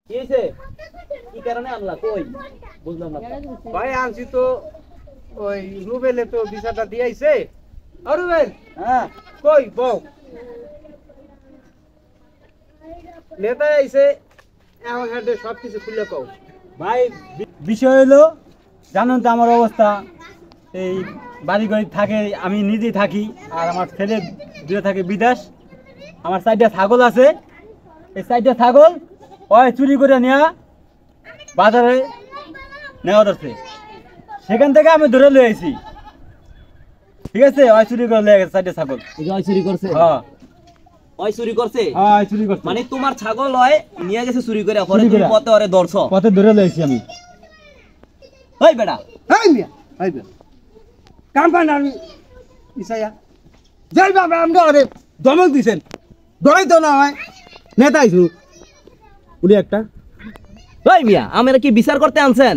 কি হইছে? কি কারণে আনলা? কই বুঝলাম না ভাই আনছি তো ওই রুবেলে তো ভিসাটা দিয়েছে। রুবেল হ্যাঁ কই বউ নেতা আইছে এখন হেডে সবকিছু খুলে কও। ভাই বিষয় হলো জানেন তো আমার অবস্থা, এই বাড়ি ঘরে থাকে, আমি নিজেই থাকি আর আমার ছেলে দূরে থাকে বিদেশ। আমার 4টা ছাগল আছে, এই 4টা ছাগল ওই চুরি করে নেওয়া বাজারে নেওয়া ধরছে, সেখান থেকে আমি ধরে লয়ে আইছি। ঠিক আছে, ওই চুরি করে লয়ে গেছে 4টা ছাগল। ওই চুরি করছে? হ্যাঁ ওই চুরি করছে? হ্যাঁ ওই চুরি করছে। মানে তোমার ছাগল হয় নিয়ে গেছে চুরি করে, পরে তুমি পথে ওরে ধরছো? পথে ধরে লয়েছি আমি। ওই বেটা এই মিয়া এই মিয়া কাম পান আমি ইসায়া যাই বাবা আমরা আরে দমক দিছেন ধরাই তো না হয় নেতা আইছু উনি একটা। ওই মিয়া আমরা কি বিচার করতে আনছেন?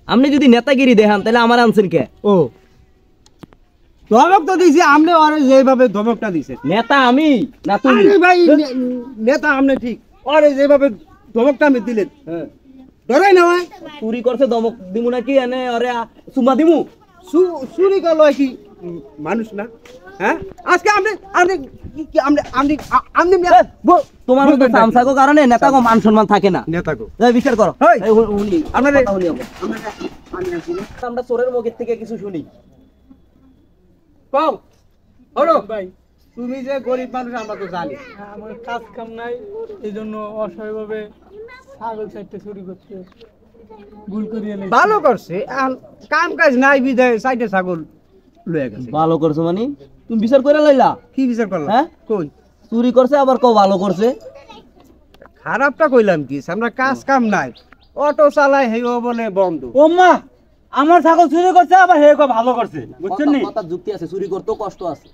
আপনি যদি নেতাগিরি দেখান তাহলে আমার আনছেন কে? ও ধমক তো দিছি আমনে আরে যেভাবে ধমকটা দিছে নেতা আমি না তুমি? আরে ভাই নেতা আমনে ঠিক আরে যেভাবে ধমকটা আমি দিলেন হ্যাঁ ধরাই না হয়। চুরি করছে দমক দিমু নাকি এনে আরে চুমা দিমু? চুরি করলো কি মানুষ না? হ্যাঁ আজকে আপনি আপনি আপনি আপনি আপনি তোমার মতো সামসাগো কারণে নেতাগো মান সম্মান থাকে না। নেতা গো যাই বিচার করো। এই, এই উনি আপনাদের- কথা বলি আমরা চোরের মুখের থেকে কিছু শুনি। কও হলো ভাই তুমি যে গরিব মানুষ আমরা তো জানি। আমার কাজ কাম নাই, এই জন্য অসহায়ভাবে ছাগল 4টা চুরি করতে ভুল করিয়ে লেগেছি। ভালো করছে এখন কাম কাজ নাই বিধায় সাইডে ছাগল লয়ে গেছে। ভালো করছো মানে তুমি বিচার করে লইলা? কি বিচার করলাম? হ্যাঁ? কই চুরি করছে আবার কও ভালো করছে? খারাপটা কইলাম কি আমরা কাজ কাম নাই অটো চালাই হেও বলে বন্ধ। ও মা, আমার ছাগল চুরি করছে আবার হে ভালো করছে, বুঝছেন নি? কথা যুক্তি আছে, চুরি করতেও কষ্ট আছে।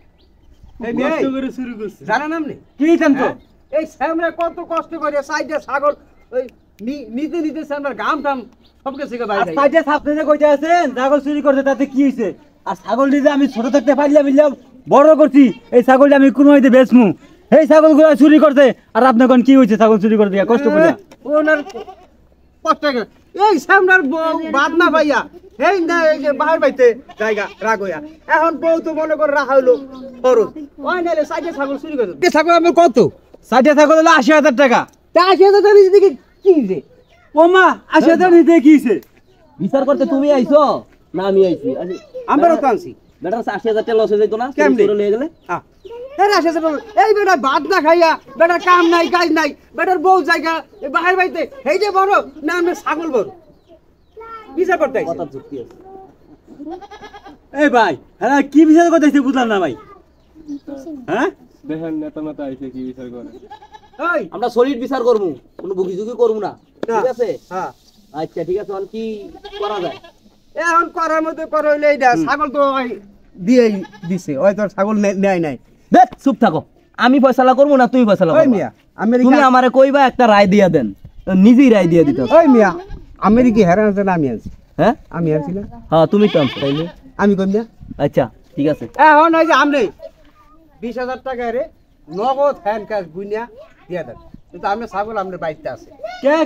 এই মেয়ে, কষ্ট করে চুরি করছে। জানেন আপনি কি জান তো? হ্যাঁ? এই স্যামরা কত কষ্ট করে সাইডে ছাগল ওই নিতে নিতে স্যামরা গাম টাম সব কিছু আর বাইরে সাইডে সাপনে কইতে আছেন ছাগল চুরি করছে, তাতে কি হইছে? আর ছাগলটি যে আমি ছোট থাকতে পারলাম মিললাম বড় করছি, এই ছাগলটা আমি কোন হইতে বেচমু, এই ছাগলগুলো চুরি করছে। আর আপনি কোন কি হইছে ছাগল চুরি করে দিয়া কষ্ট করে? ওনার কষ্ট করে এই স্যামরার বউ বাদ না ভাইয়া এই না এই যে বাহির বাইতে জায়গা রাগ হইয়া এখন বউ তো মনে করে রাখা হইলো খরচ ওই নালে সাইডে ছাগল চুরি করে এই ছাগল আমি কত সাইডে ছাগল হলো 80,000 টাকা। তা 80,000 টাকা দিকে কি হইছে? ও মা, 80,000 নিতে কি হইছে? বিচার করতে তুমি আইছো না আমি আইছি? আমরাও তো আনছি বেটা 80,000 টাকা লস হয়ে যেত না কেমনে? চুরি নিয়ে গেলে? এই 80,000 টাকা এই বেটা ভাত না খাইয়া বেটার কাম নাই কাজ নাই বেটার বউ জায়গা এই বাহির বাইতে এই যে বড় না আমি ছাগল বড় বিচার করতে আইছি। কথা যুক্তি আছে। এই ভাই, হ্যাঁ কি বিচার করতেছে বুঝলাম না ভাই। হ্যাঁ দেখেন নেতা নেতা আইছে কি বিচার করে। এই আমরা সলিড বিচার করবো, কোনো বুকিঝুঁকি করবো না, ঠিক আছে? হ্যাঁ আচ্ছা ঠিক আছে, এখন কি করা যায়? এখন করার মধ্যে করা হইলে এইটা ছাগল তো ওই দিয়েই দিছে ওই তোর ছাগল নেয় নাই। দেখ চুপ থাকো, আমি ফয়সালা করবো না তুমি ফয়সালা ওই করবা? মিয়া তুমি আমেরিকা আমারে কইবা একটা রায় দিয়া দেন, নিজেই রায় দিয়ে দিতে হবে। ওই মিয়া আমেরিকা হেরান আছে না আমি আছি হ্যাঁ আমি আছি না হ্যাঁ তুমি তো আনছো তাইলে। আমি কই মিয়া আচ্ছা ঠিক আছে। এখন ওই যে আমনে 20,000 টাকা রে নগদ হ্যান্ড ক্যাশ গুনিয়া দিয়া দেন কিন্তু আমনে ছাগল আমনে বাইতে আছে।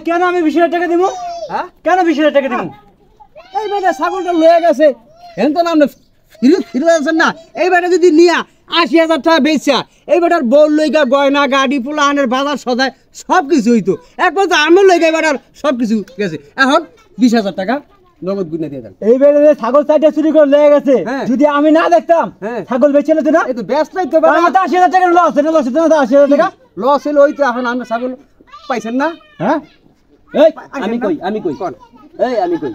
কেন আমি 20,000 টাকা দিব? হ্যাঁ কেন 20,000 টাকা দিব? এই বেটা ছাগলটা লয়ে গেছে হেন তো আমনে ফিরে আছেন না এই বেটা যদি নিয়া 80,000 টাকা বেচা এই বেটার বউর লইগা গয়না গাড়ি পোলা আনের বাজার সদায় সব কিছু হইতো একবার তো আমার লইগা বেটার সব কিছু গেছে এখন 20,000 টাকা নগদ গুনিয়া দিয়ে দেন। এই বেড়ে যে ছাগল 4টা চুরি করে লয়ে গেছে, হ্যাঁ। যদি আমি না দেখতাম হ্যাঁ। ছাগল বেচে নিত না? এই তো ব্যস্ত নাই তো আমার তো 80,000 টাকা লস, এটা লস হতো না তো 80,000 টাকা? লস হলো ওই তো এখন আমরা ছাগল পাইছেন না। হ্যাঁ এই আমি কই কোন? এই আমি কই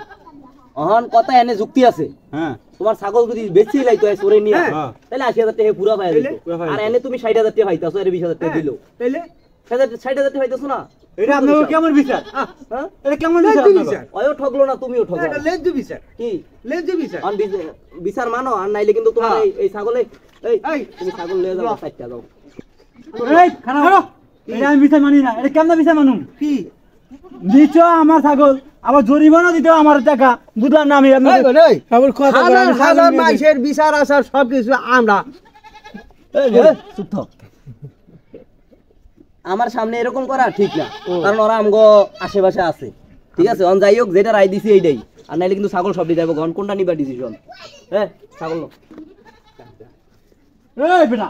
অহন কথা এনে যুক্তি আছে। হ্যাঁ তোমার ছাগল যদি বেশি লাইতো সরে নিয়ে হ্যাঁ। তাহলে 80,000 টাকা পুরা পাই তাইলে? যেত। আর এনে তুমি 60,000 টাকা পাইতাছো, এর 20,000 টাকা দিলো, তাইলে 60,000 টাকা পাইতাছো না? এটা আপনার কেমন বিচার? হ্যাঁ? এটা কেমন লেজ বিচার দি আপনার? বিচার। ওয়ও ঠকলো না তুমিও ঠকলো এটা লেজ দি বিচার কি? লেজ দি বিচার। আন বিচার মানো, আর নাইলে কিন্তু তোমার হ্যাঁ। এই ছাগলে এই এই, তুমি ছাগল নিয়ে যাও 60টা দাও। এই খানা ধরো, এটা আমি বিচার মানি না। এটা কেমন বিচার মানুম? কি দিছ আমার ছাগল, আবার জরিমানা দিতে আমার টাকা, বুঝলাম না আমি। হাজার হাজার মাইসের বিচার আসার সবকিছু আমরা এই চুপ থাক। আমার সামনে এরকম করা ঠিক না, কারণ ওরা আমগো আশেপাশে আছে, ঠিক আছে? অন যাই হোক, যেটা রায় দিছি এইটাই, আর নাইলে কিন্তু ছাগল সব দিয়ে যাবো। গন কোনটা নিবা ডিসিশন? হ্যাঁ ছাগল নাও। এই বেটা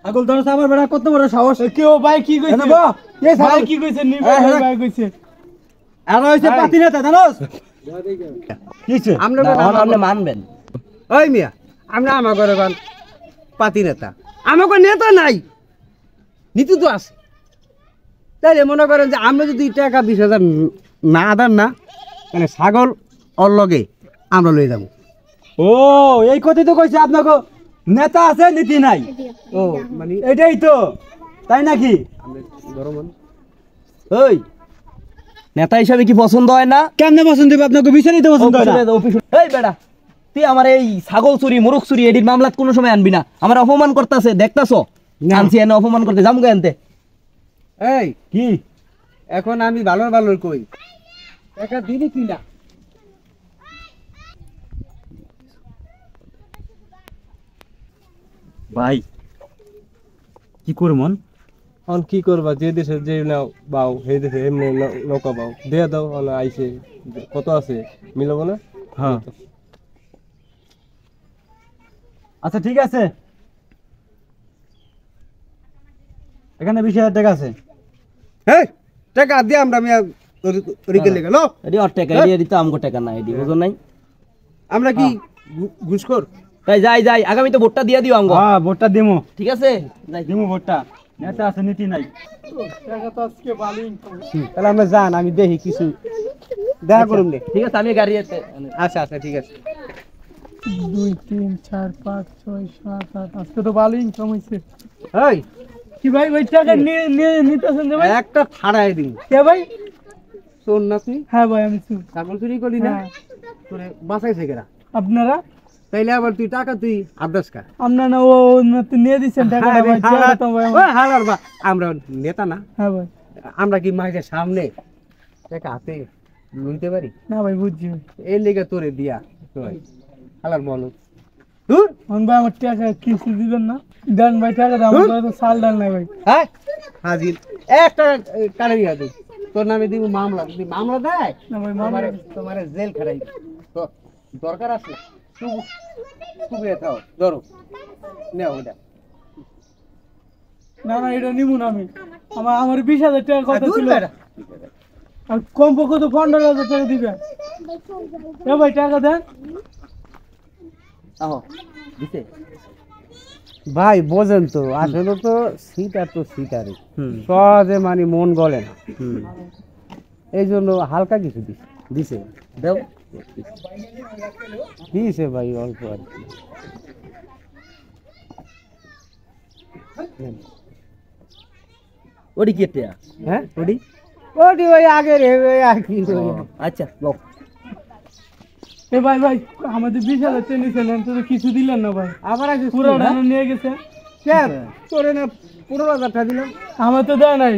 ছাগল ধরছ আমার বেটা, কত বড় সাহস! কেউ ভাই কি কইছে? ভাই কি কইছে? ভাই কইছে আর হইছে পাতি নেতা জানোস কিছে আমরা না, এখন আপনি মানবেন। ওই মিয়া, আমরা আমাগরে বান পাতি নেতা, আমাকে নেতা নাই, নীতি তো আছে। তাইলে মনে করেন যে আমরা যদি টাকা 20,000 না দেন না, মানে ছাগল ওর লগে আমরা লয়ে যাবো। ও এই কথাই তো কইছে আপনাকে, নেতা আছে নীতি নাই। ও মানে এটাই তো, তাই নাকি? ওই নেতা হিসাবে কি পছন্দ হয় না? কেমনে পছন্দ হবে আপনাকে? বিচারই তো পছন্দ হয় না। এই বেটা, তুই আমার এই ছাগল চুরি মুরুখ চুরি এটির মামলাত কোনো সময় আনবি না। আমার অপমান করতেছে, দেখতাছ? আনছি এনে অপমান করতে যাম গে আনতে। এই কি এখন আমি ভালো ভালো কই, টাকা দিবি কি না? ভাই কি করমন? এখন কি করবা, যে দেশে যে নাও বাও সেই দেশে এমনি নৌকা বাও দিয়ে দাও। আইসে কত আছে মিলাবো না? হ্যাঁ আচ্ছা ঠিক আছে, এখানে 20,000 টাকা আছে। হ্যাঁ টাকা দিয়ে আমরা রিকে গেল। এটি ওর টাকা, এটি তো আমগো টাকা না, এটি বুঝো নাই? আমরা কি ঘুষখোর? তাই যাই যাই, আগামী তো ভোটটা দিয়ে দিও আমগো, হ্যাঁ ভোটটা দিমু, ঠিক আছে? যাই দিমু ভোটটা। নেতা আছে নীতি নাই। তাহলে আমরা যান, আমি দেখি কিছু দেখা করুন দে। ঠিক আছে, আমি গাড়ি আচ্ছা আচ্ছা ঠিক আছে। 2 3 4 5 6 7 8 আজকে তো ভালো ইনকাম হইছে। এই কি ভাই ওই টাকা নিয়ে নিতেছেন যে ভাই? একটা ছাড়াই দিন। কে ভাই? শোন না তুই হ্যাঁ ভাই আমি শুন। ছাগল চুরি করলি না, হ্যাঁ। তোরে বাঁচাইছে কেরা? আপনারা তাইলে আবার তুই টাকা তুই আদাস কা। আপনারা ও তো নিয়ে দিচ্ছেন টাকা ভাই, চেহারা তো ভাই আমার। ওই হালার বা আমরা নেতা না, হ্যাঁ ভাই। আমরা কি মাঝে সামনে টাকা হাতে লইতে পারি? না ভাই বুঝছি। এই লেগে তোরে দিয়া তুই হালার বল তুই। অন ভাই আমার টাকা কিছু দিবেন না? দেন ভাই টাকা দাও, আমার তো সাল ডাল নাই ভাই। হ্যাঁ হাজির একটা কারে দিয়া তুই, তোর নামে দিব মামলা। যদি মামলা দেয় না ভাই মামলা তোমার জেল খাটাই তো দরকার আছে। খুব থাও ধরো নেও ওটা। না না এটা নিবো না আমি। আমার 20,000 টাকা কথা দূর ছিল, বেটা। আর কম পক্ষে তো 15,000 টাকা দিবেন। এ ভাই টাকা দেন। আহো দিতে। ভাই বোঝেন তো, আসলে তো সিটার তো সিটারই সহজে মানে মন গলে না, এই জন্য হালকা কিছু দিছে দাও। দিয়েছে ভাই অল্প আর কি। ওটি কি টিয়া? হ্যাঁ ওটি ওটি ওই আগের ওই আর কি ও, আচ্ছা লও। এ ভাই ভাই আমাদের 20,000 টাকা নিছেন, তো কিছু দিলেন না ভাই। আবার আছে পুরো ডানা নিয়ে গেছে। তোরে না 15,000 টাকা দিলাম। আমার তো দেয় নাই।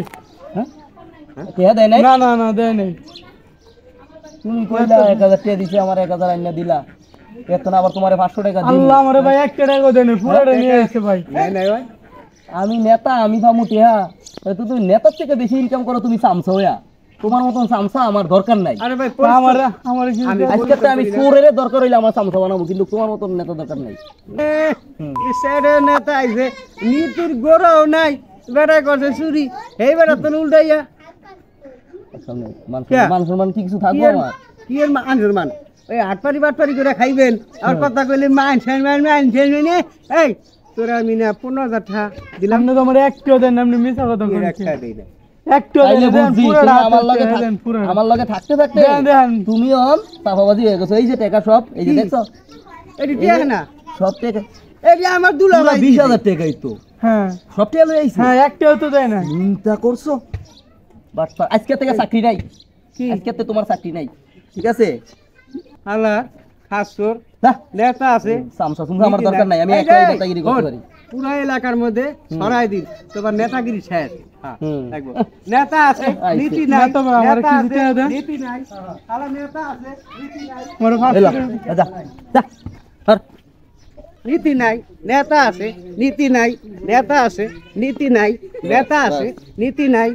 কে দেয় নাই? না না না দেয় নাই। তুমি কইলা 1000 টাকা দিছে, আমার 1000 আইনা দিলা, এখন আবার তোমারে 500 টাকা দিই। আল্লাহ আমারে ভাই 1 টাকা দেয় নাই, পুরোটা নিয়ে গেছে ভাই। নাই নাই ভাই, আমি নেতা, আমি পামু টিয়া। তো তুমি নেতার থেকে বেশি ইনকাম করো, তুমি সামসা হইয়া। তোমার মতন সামসা আমার দরকার নাই। আরে ভাই আমার আমার কি আজকে তো আমি সুরের দরকার হইলে আমার সামসা বানাবো, কিন্তু তোমার মতন নেতা দরকার নাই। সেরে নেতা আইছে, নীতির গোড়াও নাই, বেটা করছে চুরি, এই বেটা তো উল্টাইয়া সামনে কে? মান সম্মান কি কিছু থাকবো আমার? কি এর আনসার মান? ওই আটপারি বাটপারি করে খাইবেন আর কথা কইলে মান এই তোরা আমি না 15,000 টাকা দিলাম। আপনি তো আমার 1 টাকা দেন, আপনি মিছা কথা এর বলছেন। একটা দেই না। 1 টাকা তাইলে দেন, বলছি, পুরোটা তুমি আমার লগে দেন, পুরোটা। আমার লগে থাকতে থাকতে দেন, দেন। তুমি চাপাবাজি হয়ে গেছো। এই যে টাকা সব, এই যে দেখছো এটি টিয়া না, সব টাকা, এটি আমার দুলা ভাই 20,000 টাকাই তো হ্যাঁ সব টাকা লই আইছি। হ্যাঁ 1 টাকা তো দেয় না। চিন্তা করছো? বাট আজকে থেকে চাকরি নাই, কি? আজকে থেকে তোমার চাকরি নাই, ঠিক আছে? হালা খাসর না নেতা আছে, সামসা সুমসা আমার দরকার নাই, আমি একাই নেতাগিরি করতে পারি। পুরা এলাকার মধ্যে ছড়াই দিন তোমার নেতাগিরি শেষ। হ্যাঁ হুম। দেখবো নেতা আছে, আইছে। নীতি নাই, নেতা বা আমার নেতা কি আছে, দিতে হবে? নীতি নাই, হালা নেতা আছে, নীতি নাই। আমার 5 এলা, টাকা যা যা আর নীতি নাই, নেতা আছে, নীতি নাই, নেতা আছে, নীতি নাই, নেতা আছে, নীতি নাই।